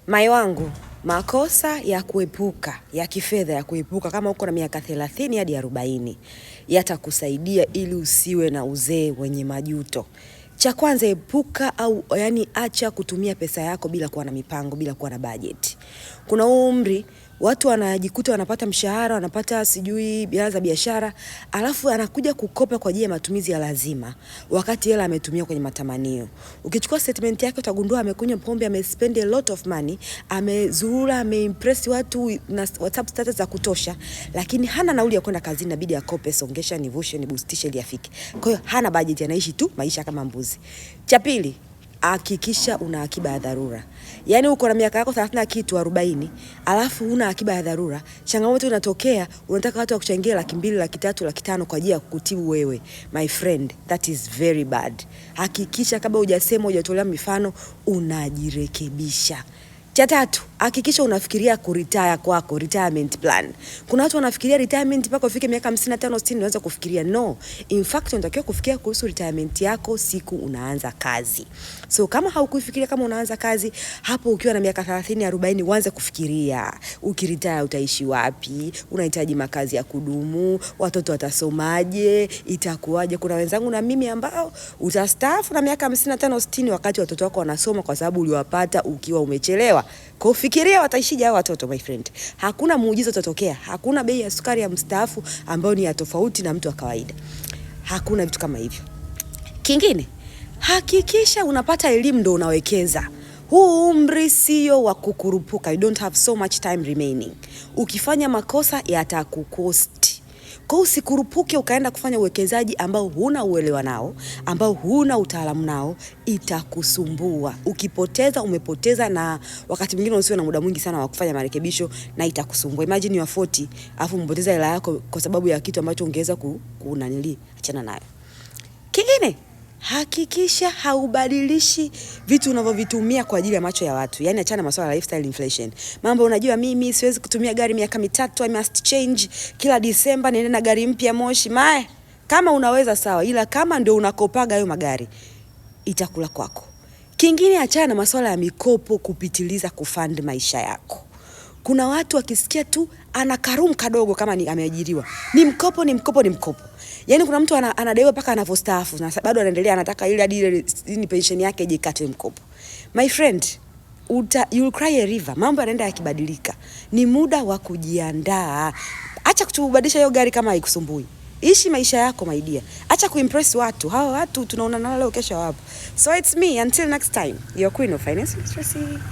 Mai wangu, makosa ya kuepuka, ya kifedha ya kuepuka kama uko na miaka 30 hadi 40 yatakusaidia ili usiwe na uzee wenye majuto. Cha kwanza, epuka acha kutumia pesa yako bila kuwa na mipango, bila kuwa na budget. Kuna umri watu wanajikuta wanapata mshahara, wanapata sijui bidhaa za biashara, alafu anakuja kukopa kwa ajili ya matumizi ya lazima, wakati hela ametumia kwenye matamanio. Ukichukua statement yake utagundua amekunywa pombe, amespend a lot of money, amezurura, ameimpress watu na WhatsApp status za kutosha, lakini hana nauli ya kwenda kazini, inabidi akope, songesha, nivushe, nibustishe ili afike. Kwa hiyo hana budget, anaishi tu maisha kama mbuzi. Cha pili, hakikisha una akiba ya dharura. Yaani uko na miaka yako 30 na kitu 40, alafu una akiba ya dharura. Changamoto inatokea, unataka watu wakuchangie 200,000, 300,000, 500,000 kwa ajili ya kutibu wewe. My friend, that is very bad. Hakikisha kabla hujasema, hujatolea mifano, unajirekebisha. Cha tatu, hakikisha unafikiria kuretire kwako, retirement plan. Kuna watu wanafikiria retirement mpaka ufike miaka 55, 60 unaanza kufikiria. No, in fact unatakiwa kufikiria kuhusu retirement yako siku unaanza kazi. So kama haukufikiria kama unaanza kazi, hapo ukiwa na miaka 30, 40 uanze kufikiria. Ukiretire utaishi wapi? Unahitaji makazi ya kudumu? Watoto watasomaje? Itakuwaje? Kuna wenzangu na mimi ambao utastaafu na miaka 55, 60 wakati watoto wako wanasoma kwa sababu uliwapata ukiwa umechelewa. Kwa fikiria wataishije hao watoto, my friend. Hakuna muujiza utatokea. Hakuna bei ya sukari ya mstaafu ambayo ni ya tofauti na mtu wa kawaida. Hakuna vitu kama hivyo. Kingine, hakikisha unapata elimu ndo unawekeza. Huu umri sio wa kukurupuka. You don't have so much time remaining. Ukifanya makosa yatakukosti. Kwa usikurupuke ukaenda kufanya uwekezaji ambao huna uelewa nao, ambao huna utaalamu nao, itakusumbua. Ukipoteza, umepoteza, na wakati mwingine usiwe na muda mwingi sana wa kufanya marekebisho na itakusumbua. Imagine you are 40, afu mpoteza hela yako kwa sababu ya kitu ambacho ungeweza achana nayo. Kingine, hakikisha haubadilishi vitu unavyovitumia kwa ajili ya macho ya watu. Yaani achana masuala ya lifestyle inflation. Mambo unajua mimi siwezi kutumia gari miaka 3, I must change. Kila Disemba niende na gari mpya Moshi. Kama unaweza sawa, ila kama ndio unakopaga hayo magari, itakula kwako. Kingine, achana na masuala ya mikopo kupitiliza kufund maisha yako. Kuna watu wakisikia tu ana karum kadogo kama ni ameajiriwa, ni mkopo. Yaani kuna mtu anadaiwa mpaka anavostaafu na bado anaendelea, anataka ile hadi ile pension yake ije ikatwe mkopo. My friend, you'll cry a river. Mambo yanaenda yakibadilika. Ni muda wa kujiandaa. Acha kutubadilisha hiyo gari kama haikusumbui. Ishi maisha yako my dear. Acha kuimpress watu. Hawa watu tunaona nao leo kesho wapo. So it's me, until next time. Your queen of finance, Tracy.